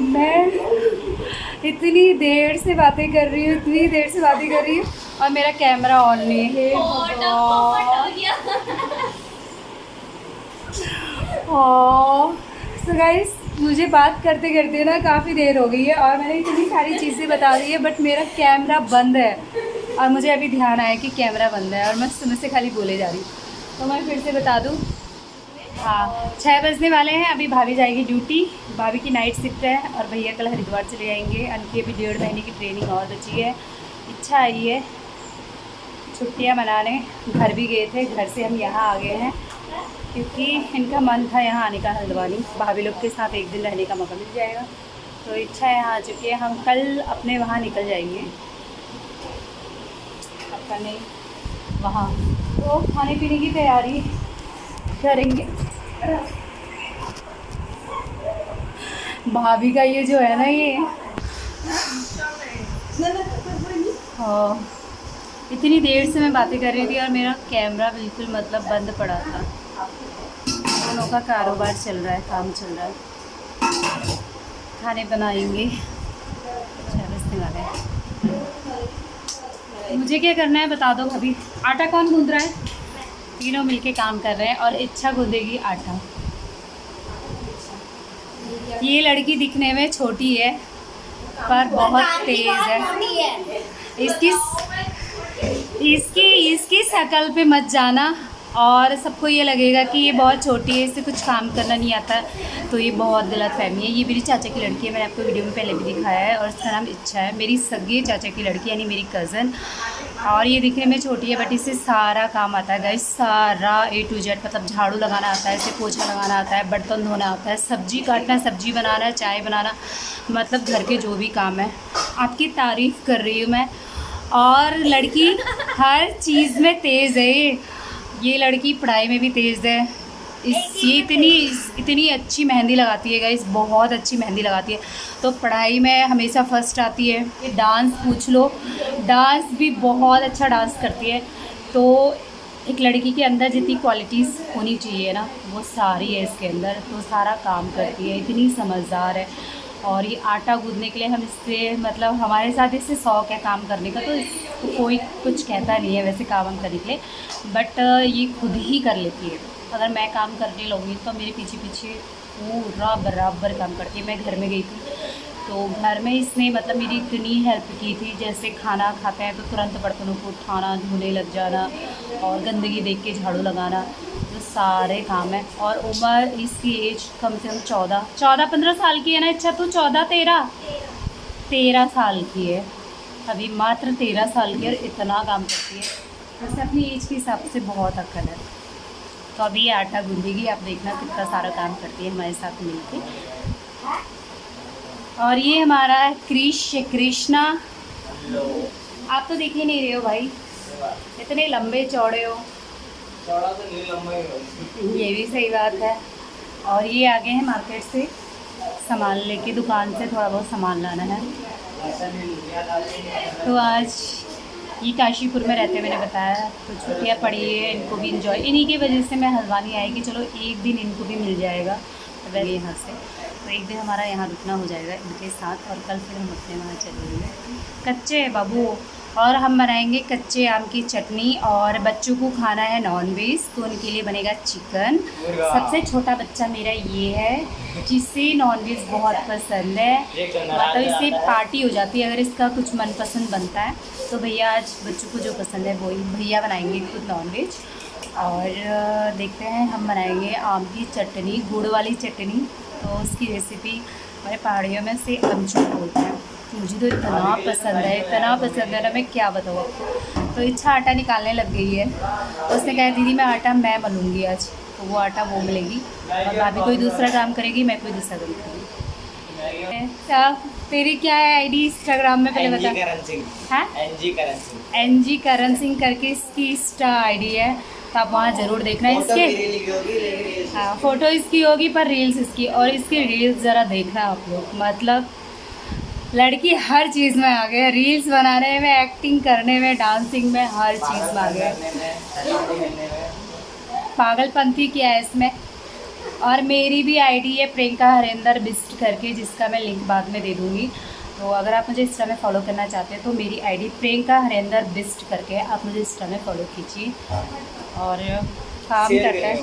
मैं इतनी देर से बातें कर रही हूँ, इतनी देर से बातें कर रही हूँ और मेरा कैमरा ऑन नहीं है। सो गाइस, मुझे बात करते करते ना काफ़ी देर हो गई है और मैंने इतनी सारी चीज़ें बता दी है, बट मेरा कैमरा बंद है और मुझे अभी ध्यान आया कि कैमरा बंद है और मैं सुबह से खाली बोले जा रही हूँ। तो मैं फिर से बता दूँ, हाँ 6 बजने वाले हैं। अभी भाभी जाएगी ड्यूटी, भाभी की नाइट शिफ्ट है और भैया कल हरिद्वार चले जाएंगे। उनकी अभी 1.5 महीने की ट्रेनिंग और बची है। इच्छा आई है छुट्टियाँ मनाने, घर भी गए थे, घर से हम यहाँ आ गए हैं क्योंकि इनका मन था यहाँ आने का हल्द्वानी। भाभी लोग के साथ एक दिन रहने का मौका मिल जाएगा, तो इच्छा यहाँ आ चुकी है। हम कल अपने वहाँ निकल जाएंगे, अपने वहाँ तो खाने पीने की तैयारी करेंगे। भाभी का ये जो है ना, ये हाँ इतनी देर से मैं बातें कर रही थी और मेरा कैमरा बिल्कुल मतलब बंद पड़ा था। दोनों का कारोबार चल रहा है, काम चल रहा है। खाने बनाएंगे, बजने वाले हैं। मुझे क्या करना है बता दो भाभी। आटा कौन गूंद रहा है? तीनों मिलके काम कर रहे हैं और इच्छा गूंदेगी आटा। ये लड़की दिखने में छोटी है पर बहुत तेज है। इसकी शक्ल पे मत जाना और सबको ये लगेगा कि ये बहुत छोटी है, इसे कुछ काम करना नहीं आता, तो ये बहुत गलत फहमी है। ये मेरी चाचा की लड़की है, मैंने आपको वीडियो में पहले भी दिखाया है, और इसका नाम इच्छा है, मेरी सगे चाचा की लड़की यानी मेरी कज़न। और ये दिखने में छोटी है बट इसे सारा काम आता है गाइस, सारा A to Z, मतलब झाड़ू लगाना आता है, इसे पोछा लगाना आता है, बर्तन धोना आता है, सब्जी काटना, सब्जी बनाना, चाय बनाना, मतलब घर के जो भी काम है। आपकी तारीफ़ कर रही हूँ मैं। और लड़की हर चीज़ में तेज़ है। ये लड़की पढ़ाई में भी तेज़ है। ये इतनी अच्छी मेहंदी लगाती है गाइस, बहुत अच्छी मेहंदी लगाती है, तो पढ़ाई में हमेशा फर्स्ट आती है। ये डांस पूछ लो, डांस भी बहुत अच्छा डांस करती है। तो एक लड़की के अंदर जितनी क्वालिटीज़ होनी चाहिए ना, वो सारी है इसके अंदर, तो सारा काम करती है, इतनी समझदार है। और ये आटा गूंदने के लिए हम इससे, मतलब हमारे साथ इससे शौक़ है काम करने का, तो इसको कोई कुछ कहता नहीं है वैसे काम करने के लिए, बट ये खुद ही कर लेती है। अगर मैं काम करने लगूँगी तो मेरे पीछे पीछे पूरा बराबर काम करती है। मैं घर में गई थी तो घर में इसने मतलब मेरी इतनी हेल्प की थी, जैसे खाना खाते हैं तो तुरंत बर्तनों को उठाना, धोने लग जाना और गंदगी देख के झाड़ू लगाना, तो सारे काम है। और उम्र इसकी एज कम से कम 14-15 साल की है ना। अच्छा तू 13 साल की है अभी, मात्र 13 साल की, और इतना काम करती है। वैसे अपनी एज के हिसाब से बहुत अक्ल है। तो अभी ये आटा गूंदेगी, आप देखना कितना सारा काम करती है हमारे साथ मिलके। और ये हमारा कृष्णा, आप तो दिख ही नहीं रहे हो भाई, इतने लंबे चौड़े हो। चौड़ा तो नहीं, लंबा ही हो। ये भी सही बात है। और ये आ गए हैं मार्केट से सामान लेके, दुकान से थोड़ा बहुत सामान लाना है। तो आज ये काशीपुर में रहते हैं, मैंने बताया, तो छुट्टियाँ पड़ी है, इनको भी इंजॉय, इन्हीं की वजह से मैं हल्द्वानी आई कि चलो एक दिन इनको भी मिल जाएगा वैसे यहाँ से, तो एक दिन हमारा यहाँ रुकना हो जाएगा इनके साथ, और कल फिर हम अपने वहाँ चलेंगे। कच्चे है बाबू। और हम बनाएंगे कच्चे आम की चटनी, और बच्चों को खाना है नॉनवेज, तो उनके लिए बनेगा चिकन। सबसे छोटा बच्चा मेरा ये है जिसे नॉनवेज बहुत पसंद है, मतलब इससे पार्टी हो जाती है अगर इसका कुछ मनपसंद बनता है। तो भैया आज बच्चों को जो पसंद है वही भैया बनाएंगे खुद नॉनवेज। और देखते हैं, हम बनाएंगे आम की चटनी, गुड़ वाली चटनी, तो उसकी रेसिपी हमारे पहाड़ियों में से अमचूर बोलते हैं। मुझे तो इतना पसंद है ना, मैं क्या बताऊँ आपको। तो इच्छा आटा निकालने लग गई है, उसने कहा दीदी मैं आटा मैं मलूँगी आज, तो वो आटा वो मिलेगी, और भाभी कोई दूसरा काम करेगी, मैं कोई दूसरा काम करूँगी। तेरी क्या है आईडी इंस्टाग्राम में, पहले बता। हाँ, NG करण सिंह करके इसकी इंस्टा आईडी है, तो आप वहाँ ज़रूर देखना। इसके हाँ फ़ोटो इसकी होगी पर रील्स इसकी, और इसकी रील्स ज़रा देखना आप लोग, मतलब लड़की हर चीज़ में आ गया, रील्स बनाने में, एक्टिंग करने में, डांसिंग में, हर चीज़ में आ गया। पागलपंथी किया है इसमें। और मेरी भी आईडी है प्रियंका हरेंद्र बिस्ट करके, जिसका मैं लिंक बाद में दे दूँगी। तो अगर आप मुझे इंस्टा में फॉलो करना चाहते हैं तो मेरी आईडी प्रियंका हरेंद्र बिस्ट करके आप मुझे इंस्टा में फॉलो कीजिए। और काम करते हैं,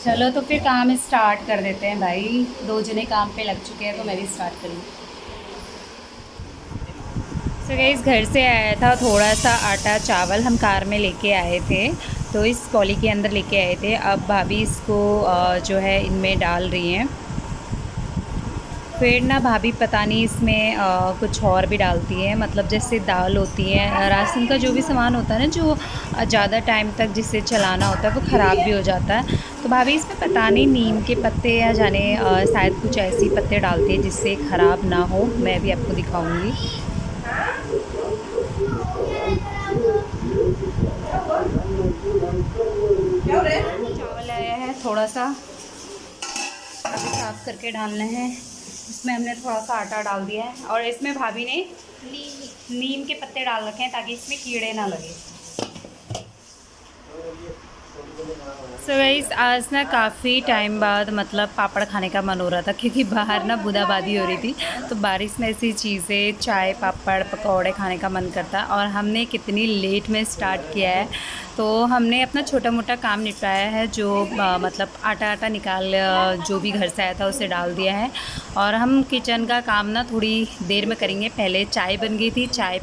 चलो तो फिर काम स्टार्ट कर देते हैं भाई। 2 जने काम पे लग चुके हैं तो मैं भी स्टार्ट करूँ। सो गाइस, घर से आया था थोड़ा सा आटा चावल, हम कार में लेके आए थे, तो इस पॉली के अंदर लेके आए थे। अब भाभी इसको जो है इनमें डाल रही हैं। फिर ना भाभी पता नहीं इसमें कुछ और भी डालती है, मतलब जैसे दाल होती है, राशन का जो भी सामान होता है ना, जो ज़्यादा टाइम तक जिसे चलाना होता है वो ख़राब भी हो जाता है। तो भाभी इसमें पता नहीं नीम के पत्ते या जाने शायद कुछ ऐसे पत्ते डालती है जिससे ख़राब ना हो। मैं भी आपको दिखाऊंगी। चावल आया है थोड़ा सा, अभी साफ करके डालना है। इसमें हमने थोड़ा सा आटा डाल दिया है और इसमें भाभी ने नीम के पत्ते डाल रखे हैं ताकि इसमें कीड़े ना लगे। सो गाइस, आज ना काफ़ी टाइम बाद मतलब पापड़ खाने का मन हो रहा था, क्योंकि बाहर ना बूंदाबांदी हो रही थी, तो बारिश में ऐसी चीज़ें चाय पापड़ पकौड़े खाने का मन करता। और हमने कितनी लेट में स्टार्ट किया है, तो हमने अपना छोटा मोटा काम निपटाया है, जो मतलब आटा निकाल जो भी घर से आया था उसे डाल दिया है। और हम किचन का काम ना थोड़ी देर में करेंगे। पहले चाय बन गई थी, चाय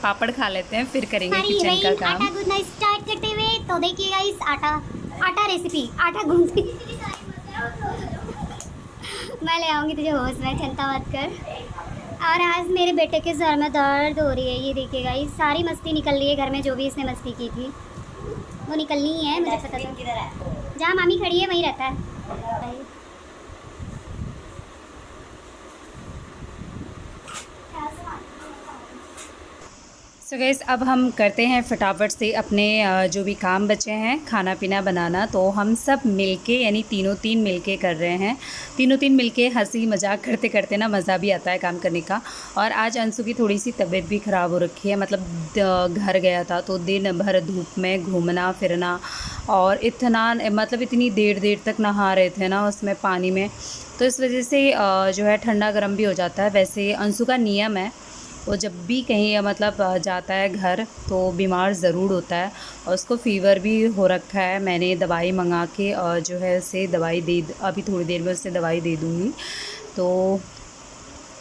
पापड़ खा लेते हैं, फिर करेंगे किचन का काम। आटा गूंदना स्टार्ट करते हुए तो देखिएगा इस आटा रेसिपी, आटा गूंदती मैं ले आऊँगी तुझे होश में, चिंता मत कर। और आज मेरे बेटे के सर में दर्द हो रही है, ये देखिएगा, ये सारी मस्ती निकल रही है घर में, जो भी इसने मस्ती की थी वो निकलनी ही है, मुझे पता था। जहाँ मामी खड़ी है वहीं रहता है। सो गाइस, अब हम करते हैं फटाफट से अपने जो भी काम बचे हैं, खाना पीना बनाना। तो हम सब मिलके, यानी तीन मिलके कर रहे हैं। तीन मिलके हंसी मजाक करते करते ना मज़ा भी आता है काम करने का। और आज अंशु की थोड़ी सी तबीयत भी ख़राब हो रखी है, मतलब घर गया था तो दिन भर धूप में घूमना फिरना, और मतलब इतनी देर तक नहा रहे थे ना उसमें पानी में, तो इस वजह से जो है ठंडा गर्म भी हो जाता है। वैसे अंशु का नियम है, वो जब भी कहीं मतलब जाता है घर तो बीमार ज़रूर होता है, और उसको फ़ीवर भी हो रखा है। मैंने दवाई मंगा के जो है उसे अभी थोड़ी देर में उसे दवाई दे दूँगी। तो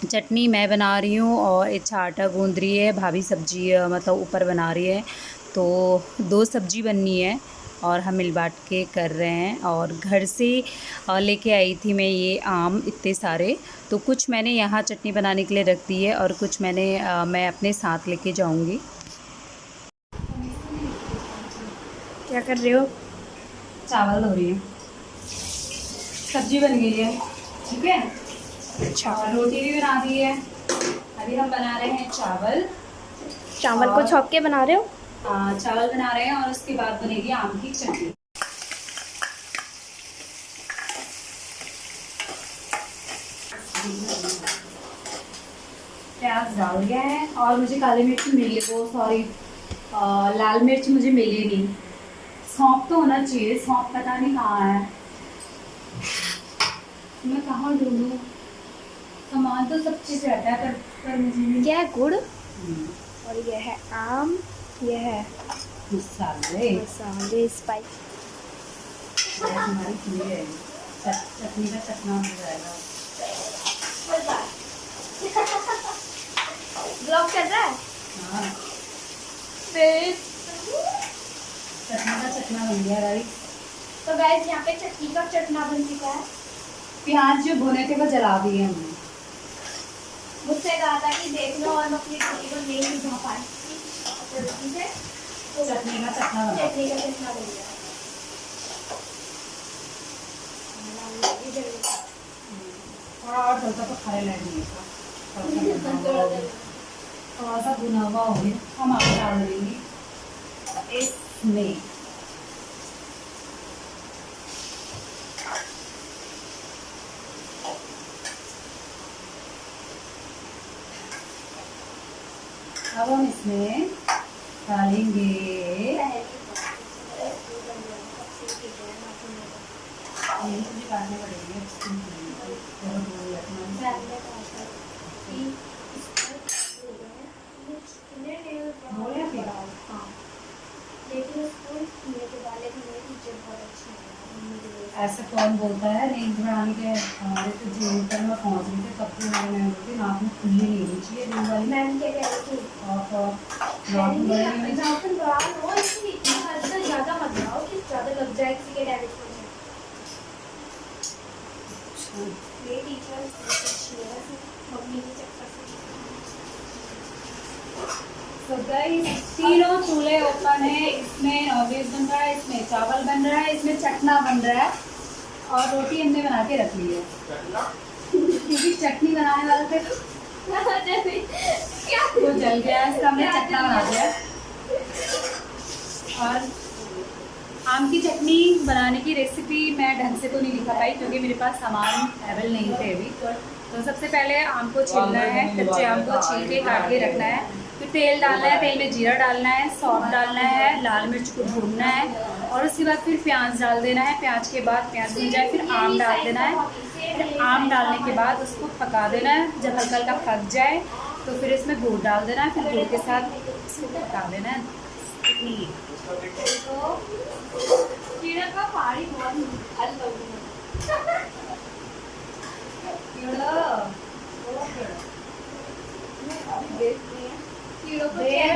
चटनी मैं बना रही हूँ और इच्छा आटा गूंद रही है, भाभी सब्जी मतलब ऊपर बना रही है। तो 2 सब्जी बननी है और हम मिल बांट के कर रहे हैं। और घर से लेके आई थी मैं ये आम इतने सारे, तो कुछ मैंने यहाँ चटनी बनाने के लिए रख दी है और कुछ मैं अपने साथ लेके जाऊँगी। क्या कर रहे हो? चावल धो रही है, सब्जी बन गई है, ठीक है। अच्छा, और रोटी भी बना दी है। अभी हम बना रहे हैं चावल को छौंक के बना रहे हो? चावल बना रहे हैं और उसके बाद बनेगी आम की चटनी। प्याज डाल दिया है और मुझे काली मिर्च लाल मिर्च मुझे मिली नहीं। सौंफ तो होना चाहिए, सौंफ पता नहीं कहाँ है, मैं कहाँ ढूंढूं? सामान तो सब चीज़ रहता है पर मुझे नहीं। क्या है? गुड़ और ये है आम, ये है मसाले स्पाइस। हमारी चीज़ है, चटनी का चटना हो जाएगा। ब्लॉग कर रहा है? हाँ, फिर चटनी का चटना बन गया गाइस। तो गाइस यहाँ पे चटनी का चटना बन चुका है। प्याज जो भुने थे वो जला दिए हमने। मुझसे कहा था कि देख लो और मैं अपनी चटनी को नहीं बुझा पाई, तो चटनी का चटना बना। चटनी का चटना बन गया। थोड़ा और डलता तो खाने लगेंगे, थोड़ा सा भुना हुआ हो गया, हम आगे डाल देंगे इसमें। अब हम इसमें डालेंगे ये मुझे काटने पड़ेंगे। ऐसे कौन बोलता है रेंज बढ़ाने के? हमारे तो जो ऊपर में पहुँच रही थी तब तो हमारे मैम बोलती नाक में खुली नहीं होनी चाहिए रेंज वाली। मैम क्या कह रही थी? नाक में बड़ी होनी चाहिए। ज़्यादा मत बनाओ कि ज़्यादा लग जाए, किसी के डैमेज हो जाए। ये टीचर मम्मी के चक्कर से। तो गाइस तीनों चूल्हे ओपन है। इसमें नॉनवेज बन रहा है, इसमें चावल बन रहा है, इसमें चटना बन रहा है और रोटी हमने बना के रख ली है क्योंकि चटनी बनाने वाला थे वो जल गया है, इसका हमने चटना बना दिया। और आम की चटनी बनाने की रेसिपी मैं ढंग से तो नहीं दिखा पाई क्योंकि मेरे पास सामान अवेलेबल नहीं थे अभी। तो सबसे पहले आम को छीलना है, कच्चे आम को छील के काट के रखना है। फिर तेल डालना है, तेल में जीरा डालना है, सौंफ डालना है, लाल मिर्च को भूनना है और उसके बाद फिर प्याज डाल देना है। प्याज के बाद प्याज भून जाए फिर आम डाल देना है। फिर आम डालने के बाद उसको पका देना है। जब हल्का हल्का पक जाए तो फिर इसमें गुड़ डाल देना है। फिर गुड़ के साथ इसको पका देना है। इतनी का पहाड़ी बहुत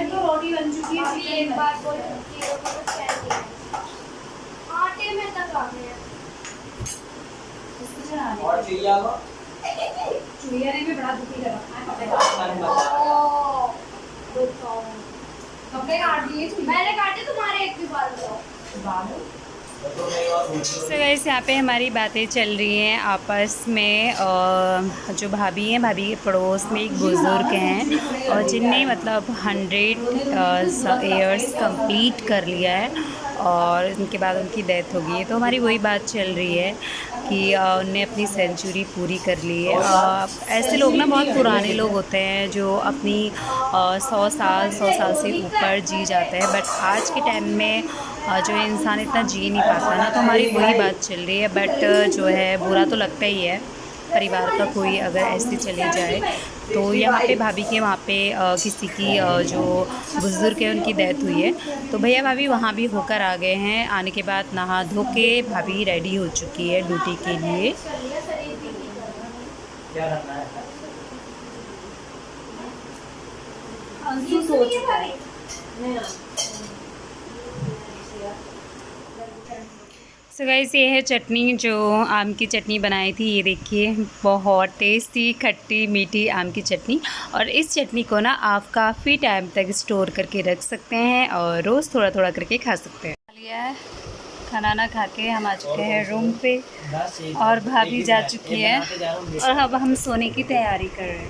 तो रोटी बन चुकी है। एक बार बोलो कीड़ों को तो चैन नहीं है। आटे में तक आ गए इसको चढ़ाने और चिड़िया को चुड़िया ने भी बड़ा दुखी करा कपड़े कपड़े काट दिए। मैंने काटे, तुम्हारे एक भी बाल बताओ। सो गाइस यहाँ पे हमारी बातें चल रही हैं आपस में। जो भाभी हैं, भाभी के पड़ोस में एक बुज़ुर्ग हैं और जिनने मतलब 100 ईयर्स कंप्लीट कर लिया है और उनके बाद उनकी डेथ हो गई है। तो हमारी वही बात चल रही है कि उनने अपनी सेंचुरी पूरी कर ली है। ऐसे लोग ना बहुत पुराने लोग होते हैं जो अपनी 100 साल से ऊपर जी जाते हैं। बट आज के टाइम में जो इंसान इतना जी नहीं पाता ना, तो हमारी वही बात चल रही है। बट जो है बुरा तो लगता ही है परिवार का कोई अगर ऐसे चले जाए। तो यहाँ पे भाभी के वहाँ पे किसी की जो बुज़ुर्ग है उनकी डेथ हुई है। तो भैया भाभी वहाँ भी होकर आ गए हैं। आने के बाद नहा धो के भाभी रेडी हो चुकी है ड्यूटी के लिए। क्या करना है? अंशु सो चुका है। सो गाइस ये है चटनी जो आम की चटनी बनाई थी। ये देखिए बहुत टेस्टी खट्टी मीठी आम की चटनी। और इस चटनी को ना आप काफ़ी टाइम तक स्टोर करके रख सकते हैं और रोज़ थोड़ा थोड़ा करके खा सकते हैं। लिया है खाना ना खा के हम आ चुके हैं रूम पे और भाभी जा चुकी है और अब हम सोने की तैयारी कर रहे हैं।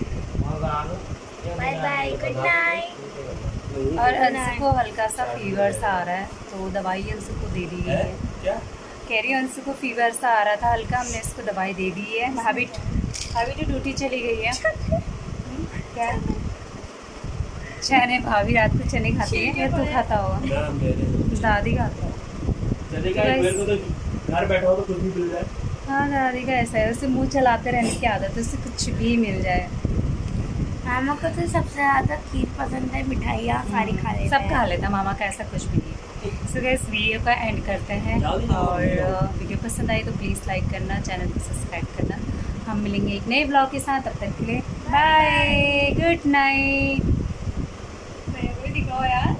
Bye bye, good night. और अंशु को हल्का सा फीवर सा आ रहा है तो दवाई अंशु को दे दी गई है। क्या कह रही हूँ अंशु को फीवर सा आ रहा था हल्का, हमने इसको दवाई दे दी है। भाभी तो ड्यूटी चली गई है। क्या चने? भाभी रात को चने खाती है या तू खाता होगा? दादी खाता है। घर बैठा हो तो कुछ भी मिल जाए। हाँ दादी का ऐसा है, उसे मुँह चलाते रहने की आदत है, उसे कुछ भी मिल जाए। मामा को तो सबसे ज़्यादा खीर पसंद है, मिठाइयाँ सारी खा लेते सब खा लेता मामा का, ऐसा कुछ भी नहीं। सो गाइस वीडियो का एंड करते हैं और वीडियो पसंद आई तो प्लीज़ लाइक करना, चैनल को सब्सक्राइब करना। हम मिलेंगे एक नए ब्लॉग के साथ, तब तक के लिए बाय, गुड नाइट। दिखाओ यार।